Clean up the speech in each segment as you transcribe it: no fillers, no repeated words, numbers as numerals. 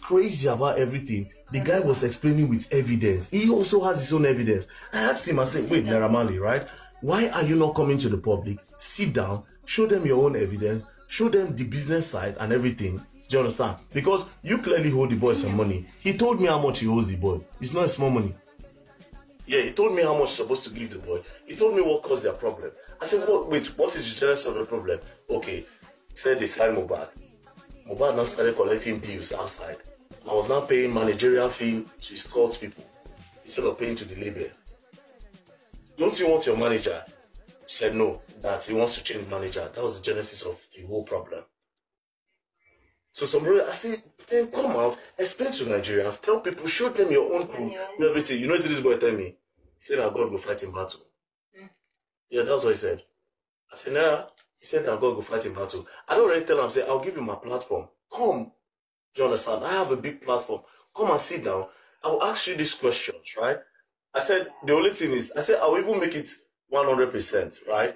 crazy about everything. The guy was explaining with evidence. He also has his own evidence. I asked him, I said, wait, Naira Marley, right? Why are you not coming to the public? Sit down, show them your own evidence, show them the business side and everything. Do you understand? Because you clearly hold the boy some money. He told me how much he owes the boy. It's not small money. Yeah, he told me how much he's supposed to give the boy. He told me what caused their problem. I said, wait, what is the genesis of the problem? Okay, he said they signed Mohbad. Mohbad now started collecting bills outside. I was now paying managerial fee to his court people instead of paying to the label. Don't you want your manager? He said no, that he wants to change manager. That was the genesis of the whole problem. So I said, then come out, explain to Nigerians, tell people, show them your own crew, everything. You know what this boy tell me? He said that God will fight in battle. Yeah, that's what he said. I said, nah. He said that God will fight in battle. I don't already tell him, I said, I'll give you my platform. Come. Do you understand? I have a big platform. Come and sit down. I will ask you these questions, right? I said, the only thing is, I said, I will even make it 100%, right?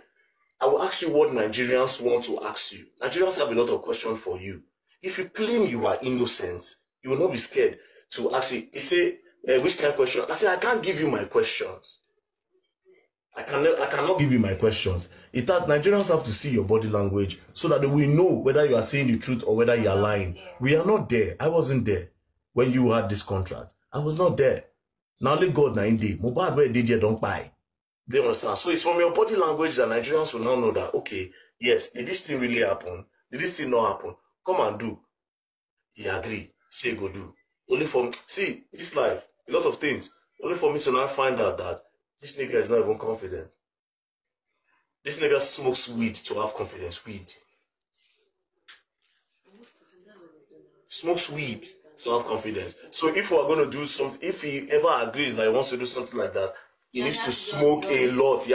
I will ask you what Nigerians want to ask you. Nigerians have a lot of questions for you. If you claim you are innocent, you will not be scared to ask you. He said, which kind of question? I said, I can't give you my questions. I cannot give you my questions. Nigerians have to see your body language so that they will know whether you are saying the truth or whether you are lying. We are not there. I wasn't there when you had this contract. I was not there. Now only God na in Mohbad where DJ don't buy. They understand. So it's from your body language that Nigerians will now know that, okay, yes, did this thing really happen? Did this thing not happen? Come and do. He agree. Say go do. Only for see this life, a lot of things. Only for me to now find out that this nigga is not even confident. This nigga smokes weed to have confidence. Weed. Smokes weed to have confidence. So if we are going to do something, if he ever agrees that he wants to do something like that, he needs to smoke a lot.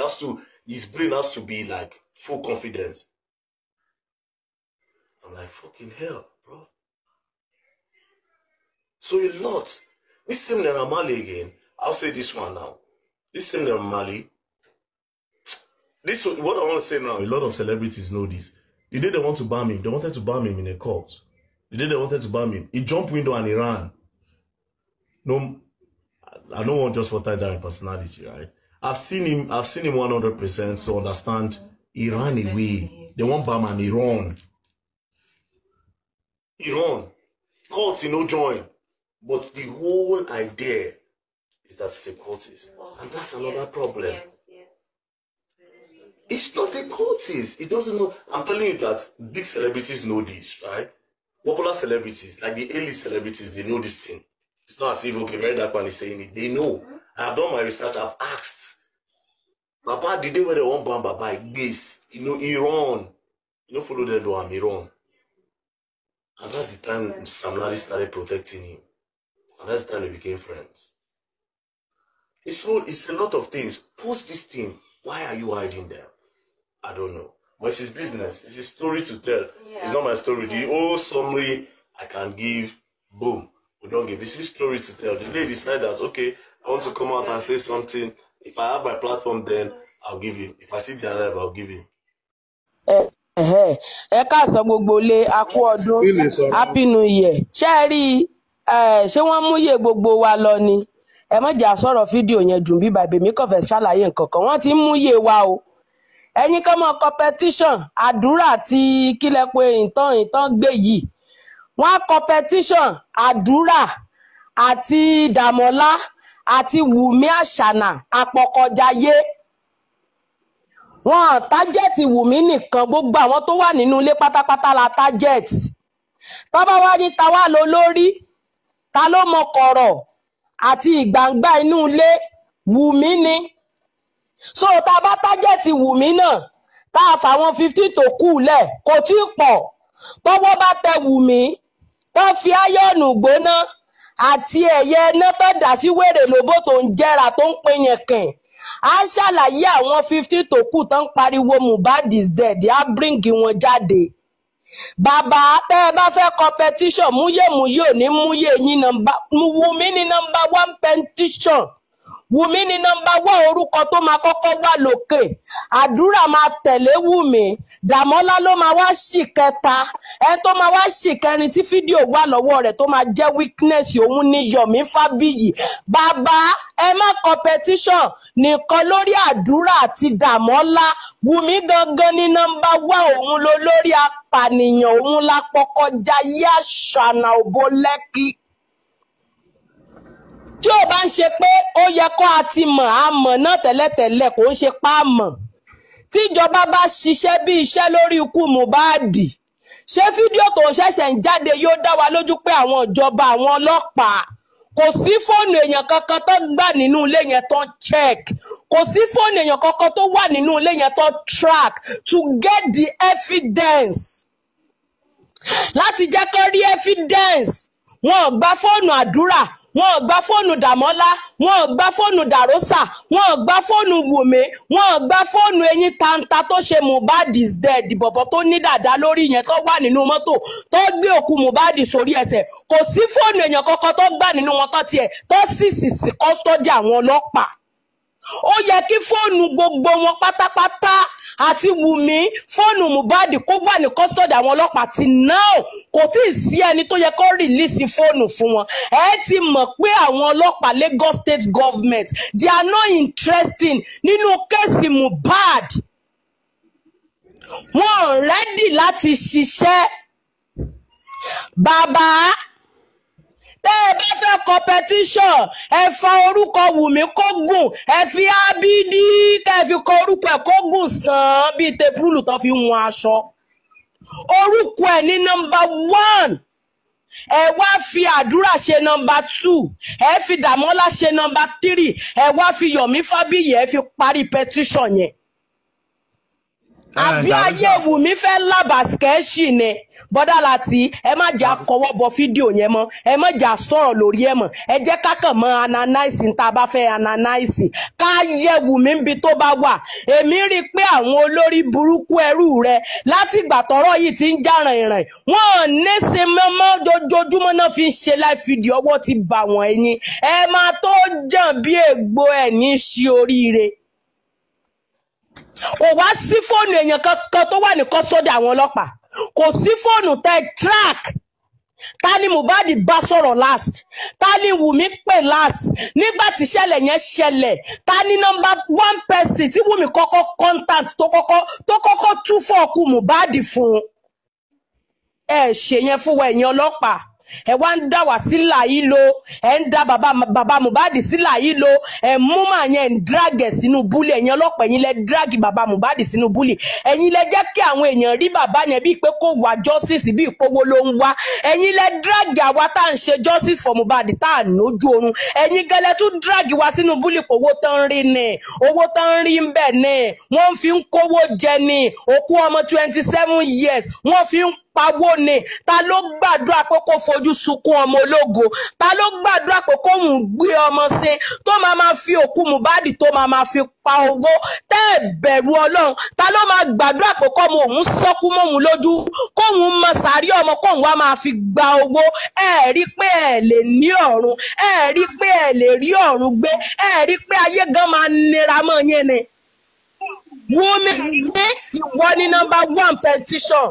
His brain has to be like full confidence. I'm like, fucking hell, bro. So a lot. This same Naira Marley again. I'll say this one now. This same Naira Marley. This what I want to say now. A lot of celebrities know this. The day they want to ban him, they wanted to ban him in a court. The day they wanted to ban him, he jumped window and he ran. No, I don't want just for tie down personality, right? I've seen him 100% so understand. He ran away. They want ban and he run. He run. Court, he no join. But the whole idea is that it's a cultist. And that's another problem. Yes. It's not a cultist. It doesn't know. I'm telling you that big celebrities know this, right? Popular celebrities, like the A-list celebrities, they know this thing. It's not as if, okay, Mary Darkman is saying it. They know. I've done my research. I've asked. Baba, the day when they want ban Baba, base, he run. You don't follow them, though, he run. And that's the time Sam Larry started protecting him. And that's the time they became friends. It's a lot of things. Post this thing. Why are you hiding them? I don't know. But it's his business. It's his story to tell. Yeah. It's not my story. The whole summary I can give, boom, we don't give. It's his story to tell. The lady decided that, okay, I want to come out and say something. If I have my platform, then I'll give him. If I see the alive, I'll give him. Káàsán gbogbo lé akú ọdún happy new year ṣé rí ṣé wọ́n mú yé gbogbo wa lọ ni ẹ má jà sọ̀rọ̀ fídíò yẹn jù bí bàbá mi kàn fẹ́ ṣàlàyé nǹkan kan wọ́n ti ń mú yé wa o ẹ̀yin kan mọ competition àdúrà àti kílẹ̀ pé ìtàn gbé yìí wọ́n competition àdúrà àti Dàmọ́lá àti Wùmí Àṣànà àpọ̀kọ̀jayé wọ́n tájẹ́ẹ̀tì Wùmí nìkan gbogbo àwọn tó wà nínú ilé pátápátá la tájẹ́ẹ̀tì tó bá wá ní ta wá lọ lórí ta ló mọ kọ̀rọ̀ àti ìgbàǹgbà inú ilé Wùmí ni so tá bá tájẹ́ẹ̀tì Wùmí náà tá a fà wọn 50 tó kù lẹ̀ kò tí pọ̀ tọ́wọ́ bá tẹ Wùmí tó fi áyọ̀nù gbóná àti ẹ̀yẹ iná tó dà sí wèrè lóbó tó ń jẹrà tó ń pè yẹn kàn á ṣàlàyé àwọn 50 tó kù tó ń pariwo Mohbad is dead á bíríǹgì wọn jáde bàbá tẹ́ ẹ bá fẹ́ competition múyèmúyè ò ní múyè yín Wùmí ní number 1 petition Wùmí ni number 1 orúkọ tó máa kọ́kọ́ wà lókè. Àdúrà máa tẹ̀lé Wùmí. Dàmọ́lá ló máa wá ṣì kẹta. Ẹ tó máa wá ṣì kẹrin tí fídíò wà lọ́wọ́ rẹ̀ tó máa jẹ́ weakness òun ni Yomi Fabiyi. Bàbá ẹ má competition nìkan lórí Àdúrà àti Dàmọ́lá. Wùmí gangan ni number 1 òun ló lórí apànìyàn òun la pọkọjayé àṣànà òbó Lẹ́kì. Tí ó bá ń ṣe pé ó yẹ kó a ti mọ̀ àmọ̀ náà tẹ́lẹ̀tẹ́lẹ̀ kò ń ṣe pa àmọ̀. Tí ìjọba bá ṣiṣẹ́ bí iṣẹ́ lórí ikú Mohbad, ṣé fídíò tó ṣẹ̀ṣẹ̀ ń jáde yóò dá wa lójú pé àwọn ìjọba àwọn ọlọ́pàá kò sí fóònù èèyàn kankan tó gbà nínú ilé yẹn tó check, kò sí fóònù èèyàn kankan tó wà nínú ilé yẹn tó track to get the evidence, láti jẹ́ kó rí evidence. Wọn ò gba fóònù Àdúrà, wọn ò gba fóònù Dàmọ́lá, wọn ò gba fóònù Dàrósà, wọn ò gba fóònù Wùmí, wọn ò gba fóònù Ẹyin Tanta tó ṣe Mohbad is dead, bọ̀bọ̀ tó ní dàda lórí yẹn tó wà nínú mọ́tò tó gbé òkú Mohbad sórí ẹsẹ̀. Kò sí fóònù èèyàn kankan tó gbà nínú wọn tó tiẹ̀ tó sì custody àwọn ọlọ́pàá. Ó yẹ kí fóònù gbogbo wọn pátápátá àti Wùmí fóònù Mohbad kó wà ní custody àwọn ọlọ́pàá ti now. Kò tí ì sí ẹni tó yẹ kó release fóònù fún wọn. Ẹ ti mọ̀ pé àwọn ọlọ́pàá Lagos State Government they are not interested nínú kéèsì Mohbad. Wọ́n ready láti ṣiṣẹ́. Bàbá tẹ́ ẹ bá fẹ́ competition ẹ fa orúkọ Wùmí kó gùn, ẹ fi Ábídí kẹ́ ẹ fi kọ orúkọ ẹ̀ kó gùn sàn bíi tepúlù tó fi wọn aṣọ. Orúkọ ẹ̀ ní number 1. Ẹ wá fi Àdúrà ṣe number 2, ẹ fi Dàmọ́lá ṣe number 3, ẹ wá fi Yomi Fabiyi ẹ fi parí petition yẹn. Àbí ayé Wùmí fẹ́ lábàskẹ́ṣì ni. Bọ́dà láti ẹ má jà kọwọ́ bọ fídíò yẹn mọ́, ẹ má jà sọ̀rọ̀ lórí ẹ̀ mọ́, ẹ jẹ́ kákàn mọ́ analyze níta bá fẹ́ analyze ká yẹ Wùmí níbi tó bá wà. Èmi rí i pé àwọn olórí burúkú ẹrú rẹ láti ìgbà tọ́rọ̀ yìí ti ń já rìnrìn wọn ò ní ṣe mọ́mọ́ dojoojúmọ́ náà fi ń ṣe live video, ọwọ́ ti bà wọ́n. Ẹ̀yin ẹ máa tó jàn bí ègbò ẹ̀ ní ṣí oríire. Kò wá sí fóònù èèyàn kankan tó wà ní custody àwọn ọlọ́pàá. Kò sí fóònù tẹ track. Ta ni Mohbad bá sọ̀rọ̀ last? Ta ni Wùmí pè last? Nígbà tí ṣẹlẹ̀ yẹn ṣẹlẹ̀, ta ni number 1 person tí Wùmí kọ́kọ́ contact tó kọ́kọ́ tú fọ́ọ̀kù Mohbad fún? Ẹ ṣe yẹn fún wa ẹ̀yin ọlọ́pàá. Ẹ wá ń dá wá sí làyílò, ẹ ń dá bàbá Mohbad sí làyílò, ẹ mú màá yẹn ń drag ẹ sínú búlì. Ẹ̀yin ọlọ́pàá ẹ̀yin lẹ drag bàbá Mohbad sínú búlì. Ẹ̀yin lẹ jẹ́ kí àwọn èèyàn rí bàbá yẹn bíi pé kó wá justice bíi ìpowó ló ń wá. Ẹ̀yin lẹ drag àwa tá à ń ṣe justice for Mohbad tá à nójú oorun. Ẹ̀yin gẹ́lẹ́ tún drag wa sínú búlì pé owó tán rí ni, owó tán rí ń bẹ̀ ni, wọ́n fi ń kówó jẹ ni, òkú ọmọ 27 years wọ́n fi ń pawó ni. Ta ló gbàdúrà pé kó fojú sunkún ọmọ ológo? Ta ló gbàdúrà pé kó ń gbé ọmọ sí tó máa fi òkú Mohbad tó máa fi pa owó? Tẹ́ ẹ bẹ̀rù Ọlọ́run. Ta ló máa gbàdúrà pé kọ́mọ òun sọ́kú mọ́hun lójú kóhun mọ sàárì ọmọ kóhun wá máa fi gba owó? Ẹ rí pé ẹ lè ní ọ̀run, ẹ rí pé ẹ lè rí ọ̀run gbé, ẹ rí pé ayé gan máa nira mọ́ yẹn ni. Wùmí ní ìwọ ní number 1 petition.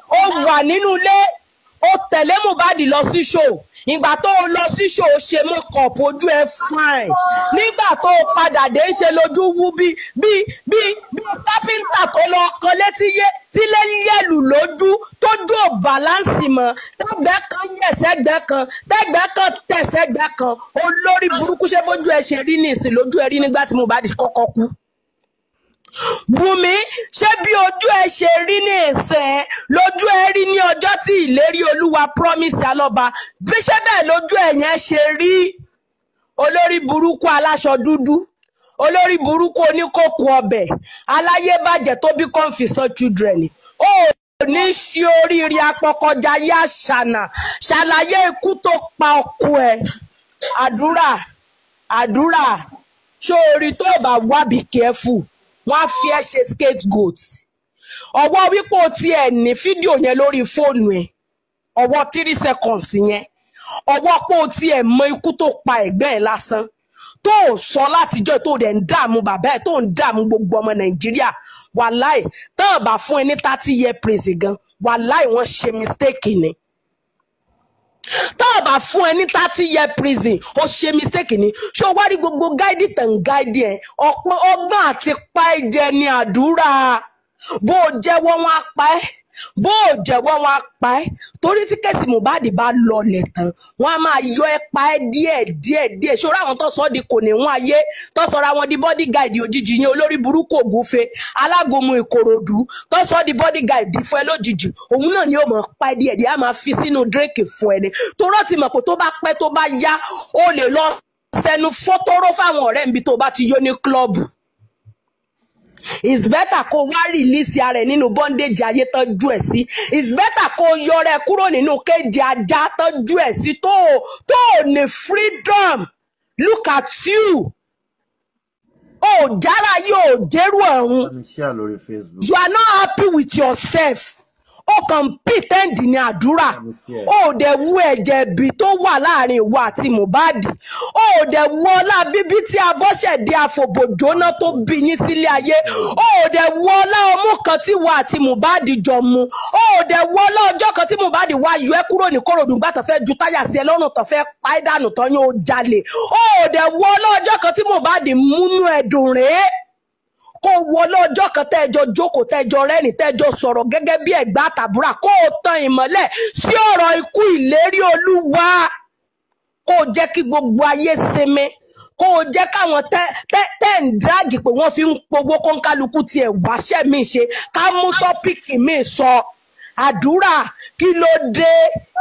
Ó wà nínú ilé, ó tẹ̀lé Mohbad lọ sí show. Ìgbà tó lọ sí show ṣe makeup ojú ẹ fine. Nígbà tó padà dé ṣe lójú wú bí kápẹ́ńtà tó lọ kan létí tí lé yẹ̀lù lójú tó jó balance mọ́. Tẹ́gbẹ́ kan yẹ̀sẹ́gbẹ́ kan, tẹ́gbẹ́ kan tẹ̀sẹ́gbẹ́ kan. Olórí burúkú ṣe bójú ẹ ṣe rí nìsín lójú ẹ rí nígbà tí Mohbad kọ́kọ́ kú. Wùmí ṣé bí ojú ẹ ṣe rí ní ìsìn lójú ẹ rí ní ọjọ́ tí ìlérí Olúwa promise Alọ́ba? Bí ṣé bẹ́ẹ̀ lójú ẹ yẹn ṣe rí? Olórí burúkú aláṣọ dúdú, olórí burúkú oníkókó ọbẹ̀, aláyébàjẹ́ tó bí confusion children. Ó ní ṣí oríire apọkọjayé àṣànà. Ṣàlàyé ikú tó pa ọkọ ẹ. Àdúrà ṣó orí tó bá wá be careful. Wọ́n á fi ẹ́ ṣe scapegoat. Ọwọ́ wípé o ti ẹ̀ ní fídíò yẹn lórí fóònù ẹ̀, ọwọ́ 3 seconds yẹn, ọwọ́ pé o ti ẹ̀ mọ ikú tó pa ẹ̀gbẹ́ ẹ̀ lásán, tó sọ látijọ́ tó dẹ̀ ń dààmú bàbá ẹ̀ tó ń dààmú gbogbo ọmọ Nàìjíríà wàláì tán bá fún ẹ ní 30-year prison gan wàláì wọ́n ṣe mistake ni tán bá fún ẹ ní 30-year prison ó ṣe mistake ni ṣó wá rí gbogbo gáìdì tàn gáìdì ẹ ọ̀pọ̀ ọgbọ́n àti pa ẹ̀jẹ̀ ní àdúrà bó jẹ́wọ́ wọn á pa ẹ́ bó jẹ́wọ́ wọn á pa ẹ́ torí tí kẹ́sì Mohbad bá lọlẹ̀ tán wọ́n á máa yọ ẹ́ pa ẹ́ díẹ̀ ṣọ́ra àwọn tó sọ di kò ní wọ́n ayé tó sọra wọn di bodyguard òjijì yẹn olórí burúkú ògúnfe alágòmù Ìkòròdú tó sọ di bodyguard fún ẹ lójijì òun náà ni ó mọ̀ pa ẹ́ díẹ̀ á máa fi sínú drink fún ẹ ni torọ́ ti mọ̀ pé tó bá pẹ́ tó bá yá ó lè lọ sẹ́nu fọ́tọ́rọ́ fáwọn ọ̀rẹ́ níbi tó bá ti yó ní klọ́ọ̀bù. It's better kó wá release ara ẹ̀ nínú bondage ayé tọ́jú ẹ̀ sí. It's better kó yọrọ ẹ̀ kúrò nínú kéde ajá tọ́jú ẹ̀ sí tó ní freedom. Look at you. Oh, jára yóò jẹ́rú ọ̀run. You are not happy with yourself. Ó kàn pretend ní àdúrà. Ó dẹ̀ wú ẹ̀jẹ̀ bí tó wà láàrin ìwọ àti Mohbad. Ó dẹ̀ wú ọlá bíbí tí Abọ́sẹ̀dé àfòbòjóná tó bí yín sílé ayé. Ó dẹ̀ wú ọlá ọmú kan tí wọ àti Mohbad jọ mu. Ó dẹ̀ wú ọlá ọjọ́ kan tí Mohbad wá yọ ẹ́ kúrò ní Kòròdú gbà tó fẹ́ ju táyà sí ẹ lọ́rùn tó fẹ́ pa ẹ́ dànù tó ní ó jalè. Ó dẹ̀ wú ọlá ọjọ́ kan tí Mohbad múnú ẹ̀dùn rèé. Kó wọlé ọjọ́ kan tẹ́jọ jókòó tẹ́jọ rẹ́rìn tẹ́jọ sọ̀rọ̀ gẹ́gẹ́ bí ẹ̀gbá àtàbúrà kó o tan ìmọ́lẹ̀ sí ọ̀rọ̀ ikú ìlérí Olúwa kó o jẹ́ kí gbogbo ayé sinmi kó o jẹ́ káwọn tẹ́ ń dráàgì pé wọ́n fi ń powó kó ń kálukú tiẹ̀ wáṣẹ́ mi ṣe ká mú tọ́pìkì mi sọ àdúrà kí ló dé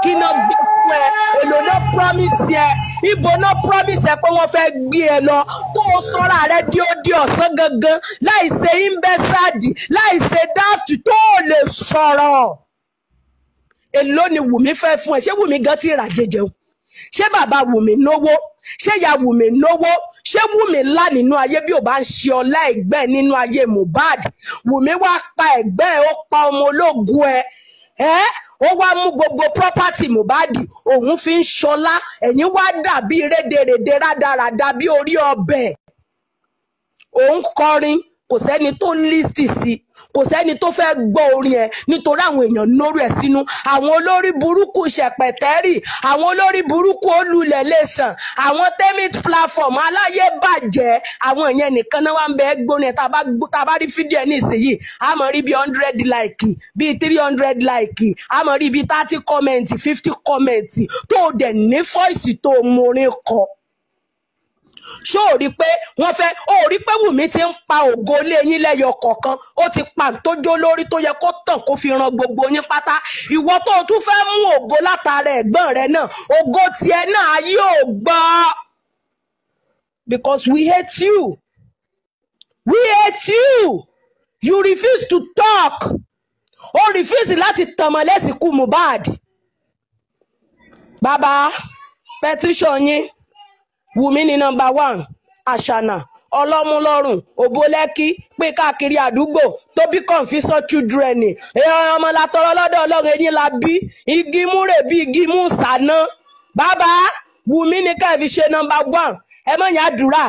kí ló gbé fún ẹ èlò náà promise ẹ ibo náà promise ẹ pé wọ́n fẹ́ gbé ẹ lọ tó o sọ́ra rẹ di ó di ọ̀sán gangan láì ṣe imbẹ́sàdì láì ṣe dáàtì tó o lè sọ̀rọ̀ èlò ni Wùmí fẹ́ fún ẹ ṣé Wùmí gan ti rà jẹjẹun ṣé bàbá Wùmí náwó ṣé ìyá Wùmí náwó ṣé Wùmí ńlá nínú ayé bí ò bá ń ṣe ọlá ẹ̀gbẹ́ nínú ayé Mohbad Wùmí wá pa ẹ̀gbẹ́ ẹ ó pa ọmọ ológun ẹ ó wá mú gbogbo property Mohbad òun fi ń ṣọlá ẹ̀yin wá dàbí rédèrèdè rádaràda bí orí ọbẹ̀ òun kọrin kò sẹ́ni tó lísì sí kò sẹ́ni tó fẹ́ gbọ́ orin ẹ̀ nítorí àwọn èèyàn nórí ẹ̀ sínú àwọn olórí burúkú ṣẹ̀pẹ̀tẹ́rì àwọn olórí burúkú olùlẹ̀ lẹ́sàn àwọn tẹ́mít platform aláyé bàjẹ́ àwọn èèyàn nìkan náà wà ń bẹ gbóni ẹ̀ tá a bá rí fídíò ẹ̀ ní ìsinyìí a máa rí bí 100 like bí 300 like a máa rí bí 30 comment 50 comment tó dẹ̀ ní voice tó morin kọ. Ṣó o rí pé wọ́n fẹ́ ó rí pé Wùmí ti ń pa ògo lé yín lẹ́yọ kọ̀ọ̀kan ó ti pa tójó lórí tó yẹ kó tàn kó fi ran gbogbo yín pátá ìwọ tó tún fẹ́ mú ògo látara ẹ̀gbọ́n rẹ náà ògo tiẹ̀ náà yóò gbọ́ because we hate you you refuse to talk ó refuse láti tànmọ́ lẹ́sìnkú Mohbad bàbá petition yín Wùmí ni number 1 àṣànà ọlọ́múlọ́rùn òbólẹ́kí pé káàkiri àdúgbò tó bí confusion children ni ọmọ látọrọ lọ́dọ̀ Ọlọ́run ẹ̀yìn la bí igi múrè bí igi mú sànà bàbá Wùmí ni ká fi ṣe number 1 ẹ mọ̀ yẹn àdúrà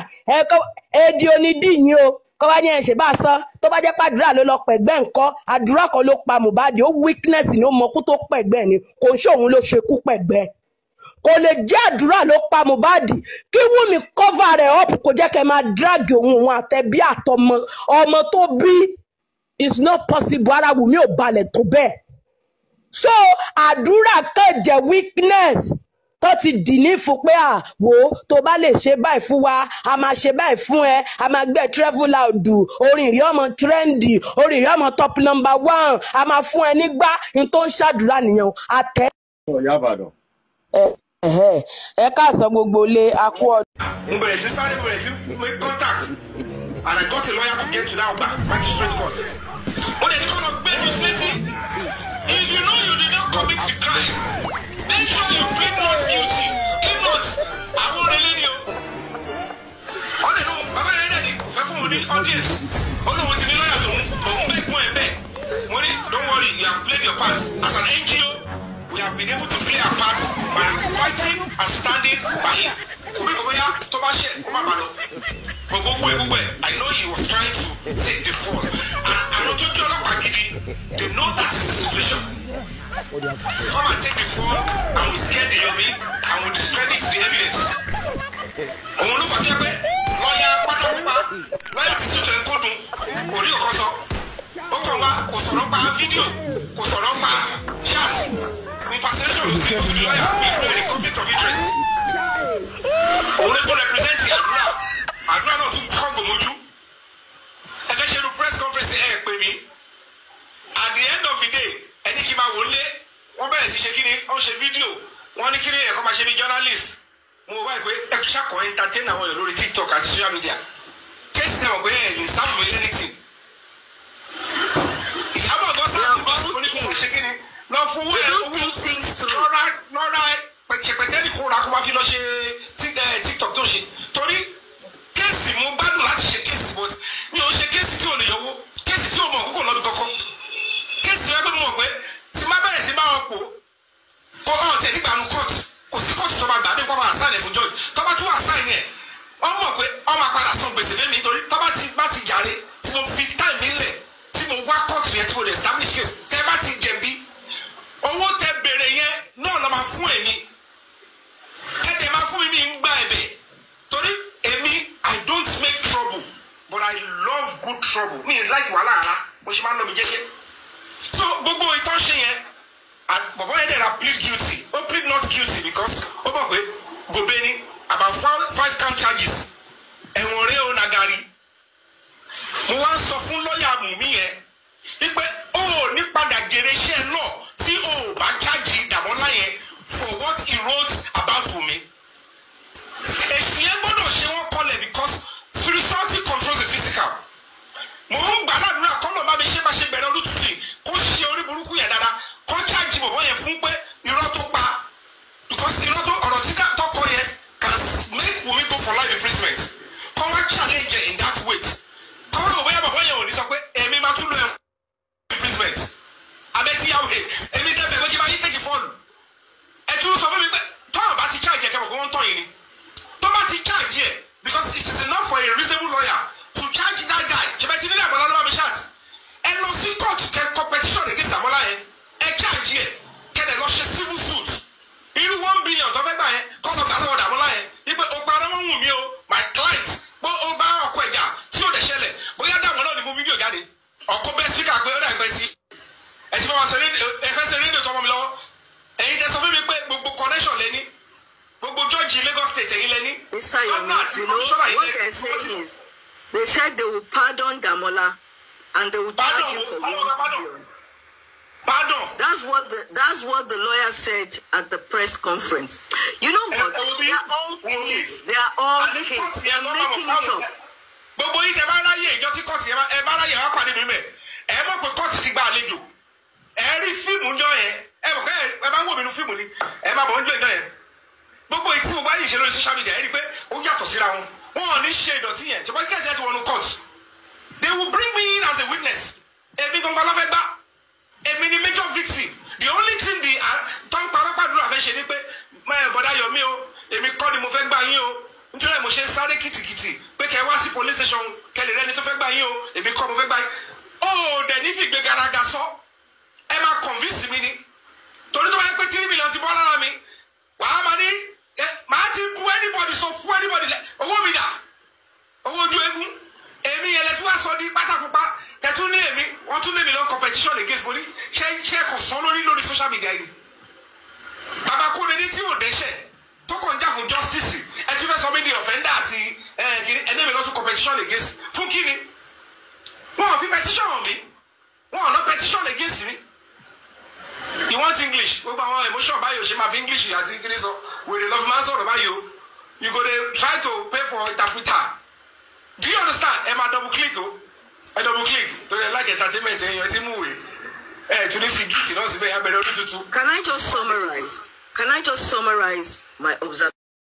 èdè onídìyìn o kọ́ wá ní ẹ̀ ṣe bá sọ tó bá jẹ́ pàdúrà ló lọ pẹ̀gbẹ́ nǹkan àdúrà kan ló pa Mohbad ó weakness ni ó mọkú tó pẹ̀gbẹ́ ni kò ń ṣòun ló ṣekú pẹ̀gbẹ́ kò lè jẹ́ àdúrà ló pa Mohbad kí Wùmí cover rẹ̀ up kò jẹ́ kẹ́ máa drag òun àtẹ̀bí àtọmọ ọmọ tó bí it's not possible ara Wùmí ò balẹ̀ tó bẹ́ẹ̀ so àdúrà kan jẹ́ weakness tó ti dì ní fún pé wò tó bá lè ṣe báyìí fún wa a máa ṣe báyìí fún ẹ a máa gbé travel out orin ìrí ọmọ trendy orin ìrí ọmọ top number 1 a máa fún ẹ nígbà ní tó ń ṣàdúrà nìyẹn àtẹ. Ẹ káàsán gbogbo lé akú ọdún. Mo bẹ̀rẹ̀ sí sáré bẹ̀rẹ̀ sí make contact and I got a lawyer to get to that magistrate court. Ó lè ní kọ́ lọ gbé mi sétí. If you know you did not commit the crime, make sure you plead not guilty. If not, àwọn òrèlè ni o. Ó lè nu bàbá yẹn náà ni kò fẹ́ fún mi ní audience. Ó lóun ti ní lọ́yà tó ń bẹ́ẹ̀ gún ẹ̀ bẹ́ẹ̀. Mo ní don't worry, you have played your part as an NGO. We have been able to play our part by fighting and standing by him. Obi Oboya tó bá ṣe kó má bàa lọ. come and take the phone and we scare the Yomi and we discredit the evidence. Òun ló fà kí ẹ pé lọ́ọ̀yà pátápátá lọ́ọ̀yà ti tún tẹ̀ ń kó dùn kò rí ọ̀kan sọ. Ó kàn wá kò sọ̀rọ̀ pa fídíò kò sọ̀rọ̀ pa chat impersonation ló sì kò sí lọ́ọ̀yà ìlú ẹ̀rí conflict of interest. Òun ló tún represent àdúrà náà tún kọ́ gbòmójú. Ẹ fẹ́ ṣe irú press conference ẹ̀ pè mí. At the end of the day ẹni kí n máa wò ó lé wọ́n bẹ̀rẹ̀ sí ṣe kí ni wọ́n ṣe fídíò wọ́n ní kí ni ẹ̀kọ́ máa ṣe ní journalist mo wá ìpè ẹ ṣàkọ́ entertain àwọn èèyàn lórí TikTok àti social media kéèsì sẹ́wọ̀n pé ẹ̀ lè sáfù mi lẹ́nìtì ìyàbọ̀ ọ̀gọ́ sáfù bọ́sù oníkùn ṣe kí ni lọ fún owó lọ́ra pẹ̀tẹ́lì kóra kó bá fi lọ ṣe TikTok tó ṣe torí kéèsì mo gbádùn láti ṣe kéèsì but mi ò ṣe kéèsì tí ò lè yọwọ́ kéèsì tí ò mọ̀ kókò lọ́dún kọ́kọ́ kéèsì rẹ pé mo mọ̀ pé tí má bẹ̀rẹ̀ sí bá wọn pò kó ọ̀ tẹ̀ nígbà nu kóòtù kò sí kóòtù tó bá gbà nípa máa sáyẹn fún jọ́ọ̀jì tó bá tún wà sáyẹn yẹn wọ́n mọ̀ pé wọ́n máa padà san gbèsè fẹ́mi nítorí tó bá ti jàre tí mo fi táìmì ńlẹ̀ tí mo wá kóòtù yẹn tí mo lè establish case tẹ́ bá ti jẹ̀bi owó tẹ bèrè yẹn náà lọ́ máa fún èmi ẹ̀dẹ̀ máa fún mi ní gbà ẹ̀bẹ̀ torí èmi I don't make trouble but I love good trouble mi like wàhálà rárá mo ṣe máa ń lọ mi jẹ́jẹ́ so gbogbo ìtàn ṣe yẹn bọ̀bọ̀ yẹn dẹ̀ra plead guilty ó plead not guilty because ó mọ̀ pé gòbé ni about 5 count charges ẹ̀wọ̀n rẹ̀ ó nagari mo wá ń sọ fún lọ́ọ̀yà Wùmí yẹn wípé ó ní padà jèrè iṣẹ́ náà tí ó bá jáde Dàmọ́lá yẹn for what he wrote about Wùmí èsì yẹn gbọ́dọ̀ ṣe wọ́n kọlẹ̀ because spirituality controls the physical mo ń gbà ládùúrà kọ́nà bá mi ṣe bá ṣe bẹ̀rẹ̀ ọdún tuntun kó ṣe orí burúkú yẹn dáadáa kó jáde bọ̀bọ̀ yẹn fún pé irọ́ tó pa because irọ́ tó ọ̀rọ̀ tí tọkọ yẹn can make Wùmí go for life imprisonment kó wá challenge in that way kó wá bọ̀bọ̀ yẹn ò ní sọ pé èmi máa tún lọ ẹ̀ imprisonment abẹ́tíyàwó èmi tẹ́fẹ̀ẹ́ pé kí bá yín tẹ́kì fọ́ọ̀lù ẹ̀ tún sọ fún mi pé tọ́wọ̀n bá ti charge ẹ̀ kẹ́mọ̀ pé wọ́n tọ̀ yìí ni tó bá ti charge ẹ̀ because it is enough for a reasonable lawyer to charge that guy ṣẹbẹ ti nílẹ̀ àbọ̀lá ló bá mi ṣáàtì ẹ lọ sí court kẹ competition against àbọ̀lá yẹn ẹ charge ẹ kẹ́dẹ̀ lọ ṣe civil suit irú 1 billion tó fẹ́ gbà yẹn kọ́nà kà lọ́wọ́ àbọ̀lá yẹn wípé o parọ́ mọ́ Wùmí o my client pé o bá ọkọ ẹ̀jà tí ò lè ṣẹlẹ̀ bóyá dàwọn náà ni mo fídíò jáde ọkọ bẹ́ẹ̀ speaker pé ó dà pẹ́ sí ẹ ti fẹ́ wá ṣe rédíò tó ọmọ mi lọ́wọ́ ẹ̀yin tẹ sọ fún mi pé gbogbo connection lẹ́ni gbogbo judge Lagos State ẹ̀yin lẹ́ni. Mr. Yomi, you know what they're saying is they said they will pardon Damola and they will charge him for 1 billion. Pardon. That's what the lawyer said at the press conference. You know what? They are all kids. They are all kids. They are making it up. Gbogbo yìí tẹ bá ráyè ìjọ tí kọ́ọ̀tù yẹn ẹ bá ráyè wá pàdé mi mẹ́ ẹ mọ̀ pé kọ́ọ̀tù ti gba àlejò ẹ rí fíìmù ńjọ yẹn ẹ mọ̀ pé ẹ bá ń wò mí nu fíìmù ni ẹ má bọ̀ ń jọ ìjọ yẹn gbogbo èyí tí mo bá yìí ṣe lórí social media ẹ rí i pé ó yàtọ̀ síra wọn wọn ò ní ṣe ìdọ̀tí yẹn ṣùgbọ́n kí ẹ̀sìn ẹ̀ ti wọnú court they will bring me in as a witness èmi gbọ́ngàn lọ́fẹ́ gbá èmi ni major victim the only thing the tó ń parọ́ pàdúrà fẹ́ ṣe ni pé bọ̀dá Yomi o èmi kọ́ ni mo fẹ́ gbà yín o nítorí mo ṣe ń sáré kìtìkìtì pé kẹ́ wá sí police station kẹ́lẹ̀ rẹ́ni tó fẹ́ gbà yín o èmi kọ́ mo fẹ́ gbà yín ó dẹ̀ ní fìgbé garaga sọ ẹ máa convince mi ni torí tó bá yẹ pé 3 million ti bọ́ lára mi wàá máa ní màá ti bu anybody sọ fún anybody lẹ owó mi dà owó ojú eégún èmi yẹn lẹ́tí wá sọ di pátákópá tẹ̀tún ní èmi wọ́n tún lé mi lọ competition against money ṣe kò sọ lórí social media yìí bàbá kúrò ní tí yóò dẹ́ṣẹ̀ tó kàn já fún justice ẹ tún fẹ́ sọ mí di offender àti ẹni mi lọ tún competition against fún kí ni wọn ò fi petition hàn mí wọn ò ná petition against mi you want English gbogbo àwọn emotion báyìí ò ṣe máa fi English àti kiri sọ wèrè lọ fi máa ń sọ̀rọ̀ báyìí o you go dey try to pay for interpreter do you understand ẹ máa double click o ẹ double click to dey like entertainment ẹ̀yàn ti mú wèé ẹ tún ní fi gíìtì náà síbẹ̀ abẹ́rẹ́ orí tuntun. Can I just summarize my observation?